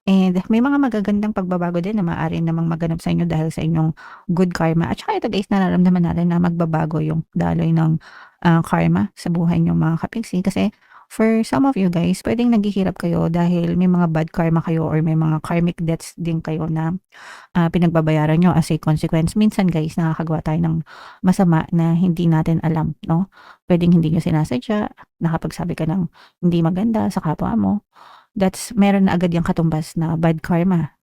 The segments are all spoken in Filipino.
And may mga magagandang pagbabago din na maaari namang maganap sa inyo dahil sa inyong good karma. At saka ito guys, nararamdaman natin na magbabago yung daloy ng karma sa buhay niyo mga kapiksi. Kasi for some of you guys, pwedeng naghihirap kayo dahil may mga bad karma kayo or may mga karmic debts din kayo na pinagbabayaran nyo as a consequence. Minsan guys, nakakagawa tayo ng masama na hindi natin alam, no? Pwedeng hindi nyo sinasadya, nakapagsabi ka ng hindi maganda sa kapwa mo. Meron na agad yung katumbas na bad karma.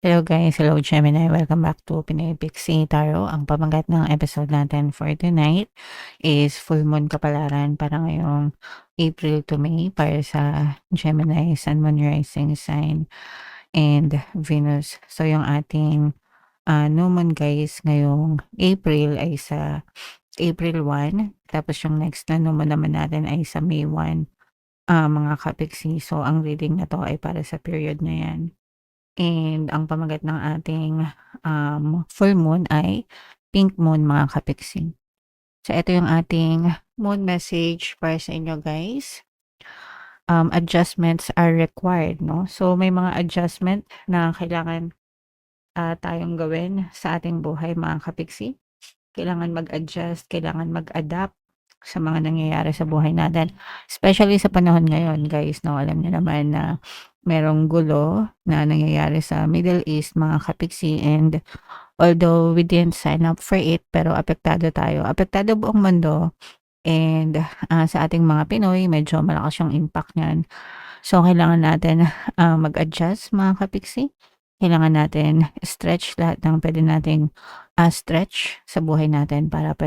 Hello guys, hello Gemini, welcome back to Pinoy Pixie Tarot. Ang pamagat ng episode natin for tonight is full moon kapalaran para ngayong April to May para sa Gemini, Sun, Moon, Rising sign and Venus. So yung ating new moon guys ngayong April ay sa April 1, tapos yung next na new moon naman natin ay sa May 1, mga kapiksi. So ang reading na to ay para sa period na yan. And ang pamagat ng ating full moon ay pink moon mga kapiksi. So ito yung ating moon message para sa inyo guys. Adjustments are required, no? So may mga adjustment na kailangan tayong gawin sa ating buhay mga kapiksi. Kailangan mag-adjust, kailangan mag-adapt sa mga nangyayari sa buhay natin. Especially sa panahon ngayon, guys, no? Alam niyo naman na merong gulo na nangyayari sa Middle East, mga kapiksi, and although we didn't sign up for it, pero apektado tayo. Apektado buong mundo, and sa ating mga Pinoy, medyo malakas yung impact niyan. So, kailangan natin mag-adjust, mga kapiksi. Kailangan natin stretch lahat ng pwede nating stretch sa buhay natin para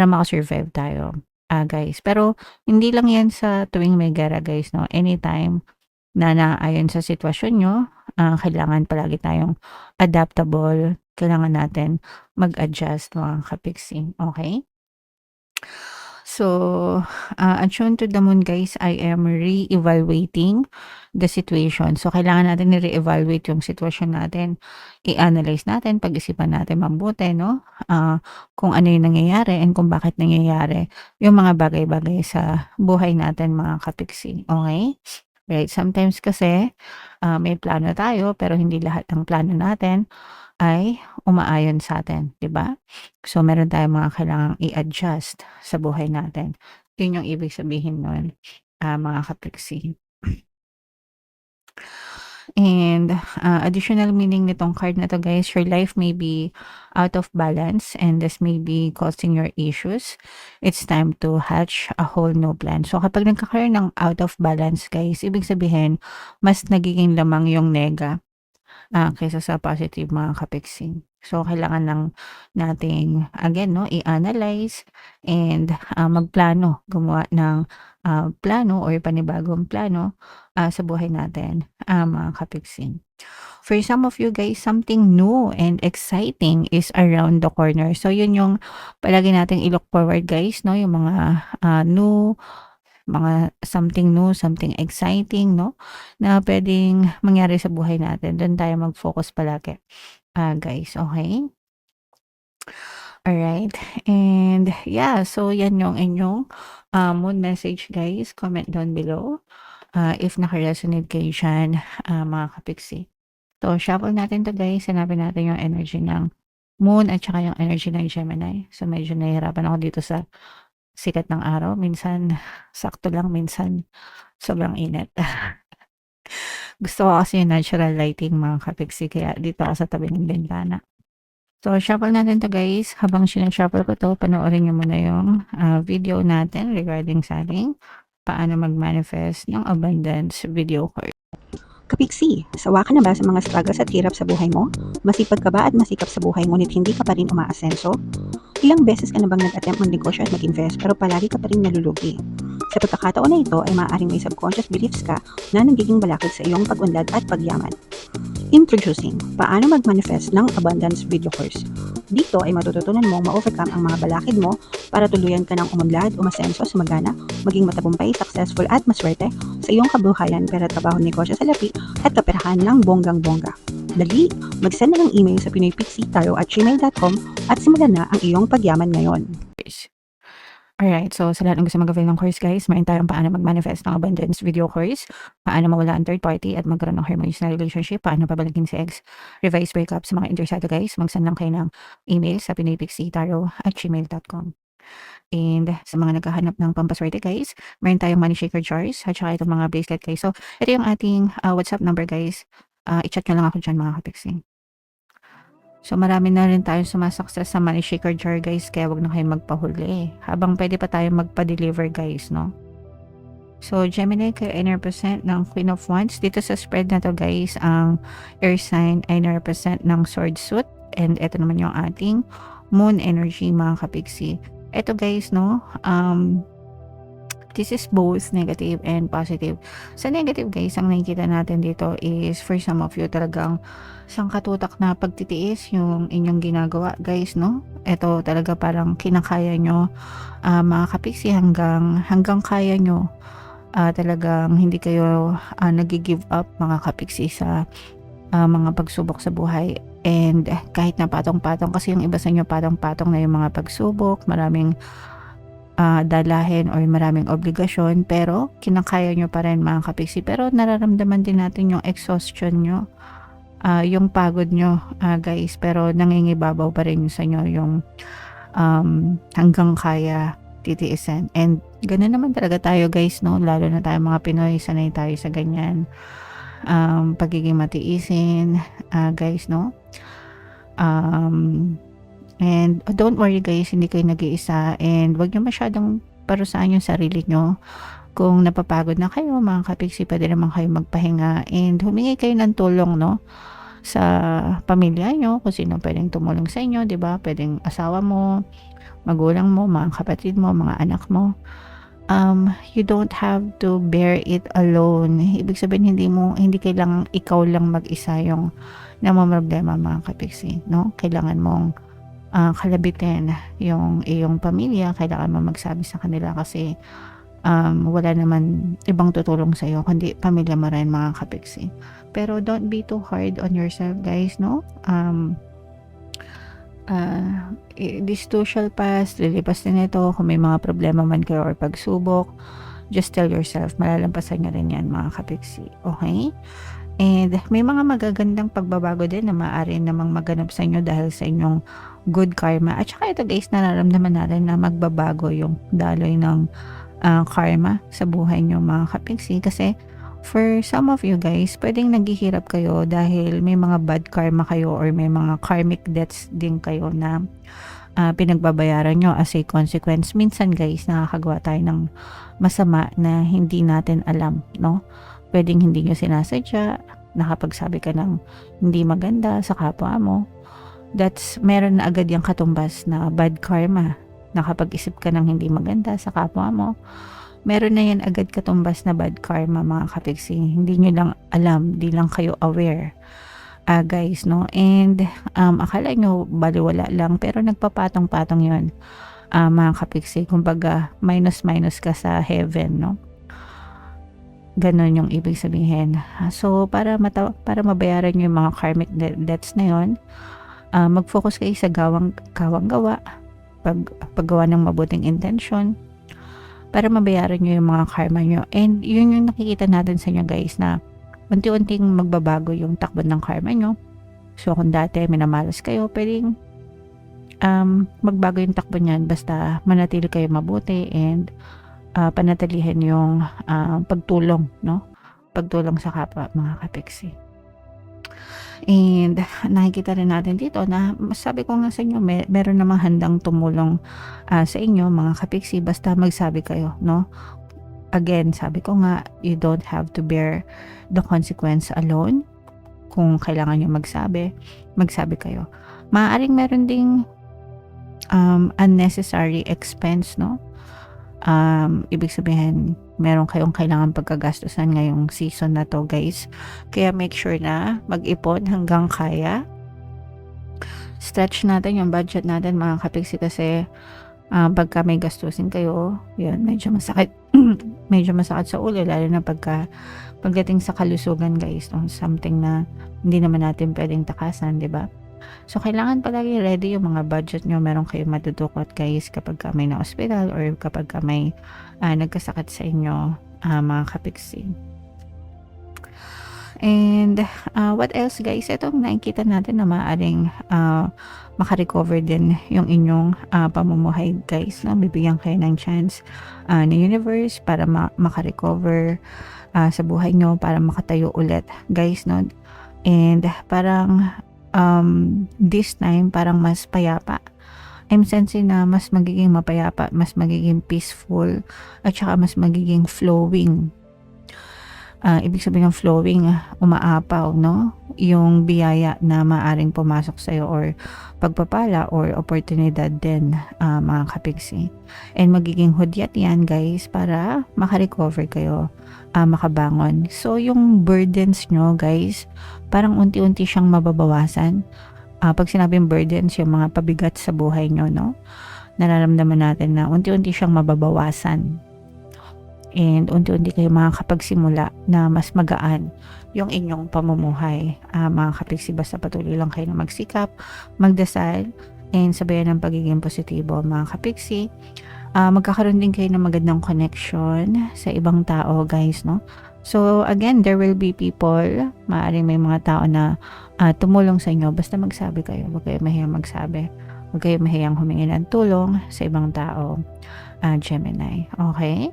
makasurvive tayo, guys. Pero hindi lang yan sa tuwing may gera, guys, no? Anytime na naayon sa sitwasyon nyo, kailangan palagi tayong adaptable. Kailangan natin mag-adjust mga kapiksi. Okay? So, attuned to the moon guys, I am re-evaluating the situation. So, kailangan natin i-re-evaluate yung sitwasyon natin. I-analyze natin, pag-isipan natin mabuti, no? Kung ano yung nangyayari and kung bakit nangyayari yung mga bagay-bagay sa buhay natin mga kapiksi. Okay? Right? Sometimes kasi may plano tayo pero hindi lahat ng plano natin ay umaayon sa atin, 'di ba? So meron tayong mga kailangang i-adjust sa buhay natin. 'Yun yung ibig sabihin nun, mga kapiksi. And additional meaning nitong card na to guys, your life may be out of balance and this may be causing your issues. It's time to hatch a whole new plan. So kapag nagkakaroon ng out of balance guys, ibig sabihin mas nagiging lamang yung nega kaysa sa positive mga kapiksi. So kailangan lang nating again no i-analyze and magplano, gumawa ng plano or panibagong plano sa buhay natin, mga kapiksi. For some of you guys, something new and exciting is around the corner. So yun yung palagi nating i-look forward guys, no? Yung mga new, mga something new, something exciting, no? Na pwedeng mangyari sa buhay natin. Doon tayo mag-focus palagi, guys. Okay? Alright. And yeah, so yan yung inyong moon message guys. Comment down below if naka-resonate kayo dyan, mga kapiksi. So, shuffle natin to guys. Hanapin natin yung energy ng moon at saka yung energy ng Gemini. So, medyo nahihirapan ako dito sa sikat ng araw. Minsan, sakto lang. Minsan, sobrang init. Gusto ko kasi yung natural lighting mga kapiksi. Kaya dito ako sa tabi ng bintana. So, shuffle natin to guys. Habang sinashuffle ko to, panoorin nyo muna yung video natin regarding sa ating paano mag-manifest ng abundance video card. Kapiksi, sawa ka na ba sa mga struggles at hirap sa buhay mo? Masipag ka ba at masikap sa buhay ngunit hindi ka pa rin umaasenso? Ilang beses ka na bang nag-attempt magnegosyo at mag-invest pero palagi ka pa rin nalulugi? Sa pagkakataon na ito ay maaaring may subconscious beliefs ka na nagiging balakid sa iyong pag-unlad at pagyaman. Introducing, paano mag-manifest ng abundance video course. Dito ay matututunan mong ma-overcome ang mga balakid mo para tuluyan ka ng umunlad, umasenso, sumagana, maging matagumpay, successful at maswerte sa iyong kabuhayan, pera, trabaho, negosyo, salapi at kaperahan ng bonggang-bongga. Dali, mag-send na ng email sa pinoypixie@gmail.com at simulan na ang iyong pagyaman ngayon. Alright, so sa lahat ng gusto mag-avail ng course guys, meron tayong paano mag-manifest ng abundance video course, paano mawala ang third party at magkaroon ng harmonious na relationship, paano pabalikin si ex, revise breakup. Sa mga interesado guys, mag-send lang kayo ng email sa pinoypixie@gmail.com. And sa mga naghahanap ng pampaswerte guys, meron tayong money shaker jars at saka itong mga bracelet guys. So, ito yung ating WhatsApp number guys. I-chat nyo lang ako dyan mga kapixie. So, marami na rin tayong sumasakses sa money shaker jar guys, kaya wag na kayong magpahuli. Habang pwede pa tayong magpa-deliver guys, no? So, Gemini, kayo ay represent ng Queen of Wands. Dito sa spread na to guys, ang air sign ay represent ng sword suit. And ito naman yung ating moon energy mga kapixie. Ito guys, no? This is both negative and positive. Sa negative guys, ang nakikita natin dito is for some of you talagang sangkatutak na pagtitiis yung inyong ginagawa guys, no? Ito talaga parang kinakaya nyo mga kapixie hanggang kaya nyo. Talagang hindi kayo nag-give up mga kapixie sa mga pagsubok sa buhay. And kahit na patong-patong, kasi yung iba sa inyo patong-patong na yung mga pagsubok, maraming dalahin or maraming obligasyon, pero kinakaya nyo pa rin mga kapixie. Pero nararamdaman din natin yung exhaustion nyo, yung pagod nyo guys, pero nangingibabaw pa rin sa inyo yung hanggang kaya titiisin. And ganun naman talaga tayo guys, no? Lalo na tayo mga Pinoy, sanay tayo sa ganyan pagiging matiisin guys, no? And don't worry guys, hindi kayo nag-iisa, and wag nyo masyadong parusahan yung sarili nyo. Kung napapagod na kayo mga kapixie, pwede naman kayo magpahinga and humingi kayo ng tulong, no? Sa pamilya nyo, kung sino pwedeng tumulong sa inyo, di ba? Pwedeng asawa mo, magulang mo, mga kapatid mo, mga anak mo. You don't have to bear it alone. Ibig sabihin, hindi kailangang ikaw lang mag-isa yung namamroblema mga kapixie, no? Kailangan mong kalabitin yung iyong pamilya, kailangan mo magsabi sa kanila kasi wala naman ibang tutulong sa iyo kundi pamilya mo rin mga kapixie. Pero don't be too hard on yourself guys, no? This too shall pass, lilipas din ito. Kung may mga problema man kayo or pagsubok, just tell yourself, malalampasan nyo rin yan mga kapixie, okay? And may mga magagandang pagbabago din na maaari namang maganap sa inyo dahil sa inyong good karma. At saka ito guys, nararamdaman natin na magbabago yung daloy ng karma sa buhay nyo mga kapixie. Kasi for some of you guys, pwedeng naghihirap kayo dahil may mga bad karma kayo or may mga karmic debts din kayo na pinagbabayaran nyo as a consequence. Minsan guys, nakakagawa tayo ng masama na hindi natin alam, no? Pwedeng hindi nyo sinasadya, nakapagsabi ka ng hindi maganda sa kapwa mo. Meron na agad yung katumbas na bad karma. Nakapag-isip ka ng hindi maganda sa kapwa mo, meron na yan agad katumbas na bad karma mga kapixie. Hindi nyo lang alam, di lang kayo aware guys, no? And akala nyo baliwala lang, pero nagpapatong-patong yun mga kapixie. Kumbaga minus ka sa heaven, no? Ganon yung ibig sabihin. So para mabayaran nyo yung mga karmic debts na yun, mag-focus kayo sa gawang gawa, paggawa ng mabuting intention para mabayaran nyo yung mga karma nyo. And yun yung nakikita natin sa inyo guys, na unti-unting magbabago yung takbo ng karma nyo. So kung dati minamalas kayo, pwedeng magbago yung takbo nyan basta manatili kayo mabuti and panatilihin yung pagtulong, no? Pagtulong sa kapwa mga kapixie. And nakikita rin natin dito na sabi ko nga sa inyo, meron namang handang tumulong sa inyo mga kapixie, basta magsabi kayo, no? Again, sabi ko nga, you don't have to bear the consequence alone. Kung kailangan nyo magsabi kayo. Maaaring meron ding unnecessary expense, no? Ibig sabihin, meron kayong kailangan pagkagastusan ngayong season na to guys. Kaya make sure na mag-ipon hanggang kaya. Stretch natin yung budget natin mga kapixie, kasi pagka may gastusin kayo, yun, medyo masakit medyo masakit sa ulo, lalo na pagka pagdating sa kalusugan guys, no, something na hindi naman natin pwedeng takasan, 'di ba? So kailangan palagi ready yung mga budget nyo, meron kayong madudukot guys kapag ka may na-hospital or kapag ka may nagkasakit sa inyo, mga kapiksi. And what else guys, itong nakikita natin na maaaring makarecover din yung inyong pamumuhay guys, no? Bibigyan kayo ng chance ng universe para makarecover sa buhay nyo, para makatayo ulit guys, no? And parang this time parang mas payapa. I'm sensing na mas magiging mapayapa, mas magiging peaceful, at saka mas magiging flowing. Ibig sabihin ng flowing, umaapaw, no? Yung biyaya na maaring pumasok sa'yo or pagpapala or oportunidad din, mga kapigsi. And magiging hudyat yan, guys, para makarecover kayo, makabangon. So, yung burdens nyo, guys, parang unti-unti siyang mababawasan. Pag sinabing burdens, yung mga pabigat sa buhay nyo, no? Nararamdaman natin na unti-unti siyang mababawasan. And unti-unti kayo makakapagsimula na mas magaan yung inyong pamumuhay, mga kapigsi. Basta patuloy lang kayo na magsikap, magdasal, and sabayan ng pagiging positibo, mga kapigsi. Magkakaroon din kayo ng magandang connection sa ibang tao, guys, no? So again, there will be people, maaaring may mga tao na tumulong sa inyo. Basta magsabi kayo, huwag kayo mahiyang magsabi, huwag kayo mahiyang humingi ng tulong sa ibang tao, Gemini. Okay?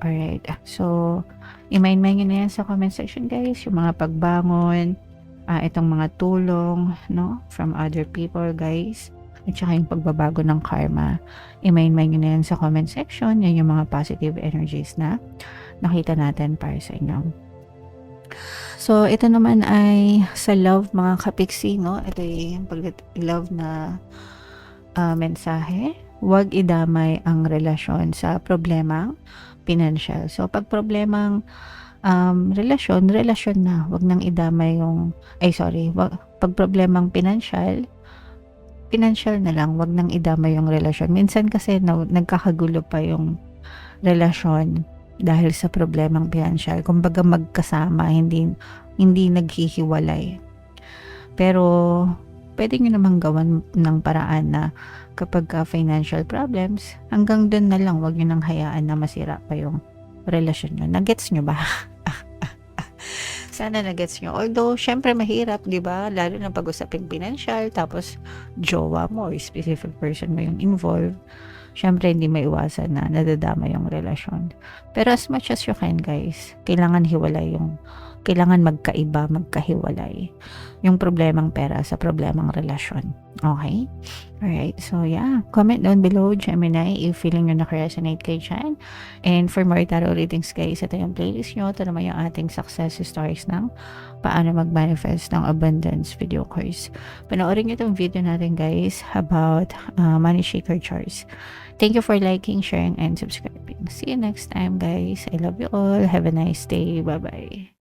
Alright, so i-mind nyo na yan sa comment section guys, yung mga pagbangon, itong mga tulong, no, from other people guys, at saka yung pagbabago ng karma. I-mind nyo na yan sa comment section, yan yung mga positive energies na nakita natin para sa inyo. So ito naman ay sa love, mga kapiksi, no, ito yung pag-love na mensahe. Huwag idamay ang relasyon sa problemang financial. So, pag problemang relasyon na. Huwag nang idamay yung, pag problemang financial na lang. Huwag nang idamay yung relasyon. Minsan kasi nagkakagulo pa yung relasyon dahil sa problemang financial. Kumbaga magkasama, hindi naghihiwalay. Pero, pwede nyo namang gawan ng paraan na kapag financial problems, hanggang dun na lang, wag nyo nang hayaan na masira pa yung relasyon nyo. Nagets nyo ba? Sana nagets nyo. Although, syempre mahirap, di ba? Lalo na pag-usapin financial, tapos jowa mo or specific person mo yung involved. Syempre, hindi maiwasan na nadadama yung relasyon. Pero as much as you can, guys, kailangan magkaiba, magkahiwalay yung problemang pera sa problemang relasyon. Okay? Alright, so yeah, comment down below, Gemini, if feeling nyo na-resonate kayo dyan. And for more tarot readings guys, ito yung playlist nyo. Ito naman yung ating success stories ng paano mag-manifest ng abundance video course. Panoorin nyo itong video natin guys about money shaker charts. Thank you for liking, sharing, and subscribing. See you next time guys. I love you all. Have a nice day. Bye-bye.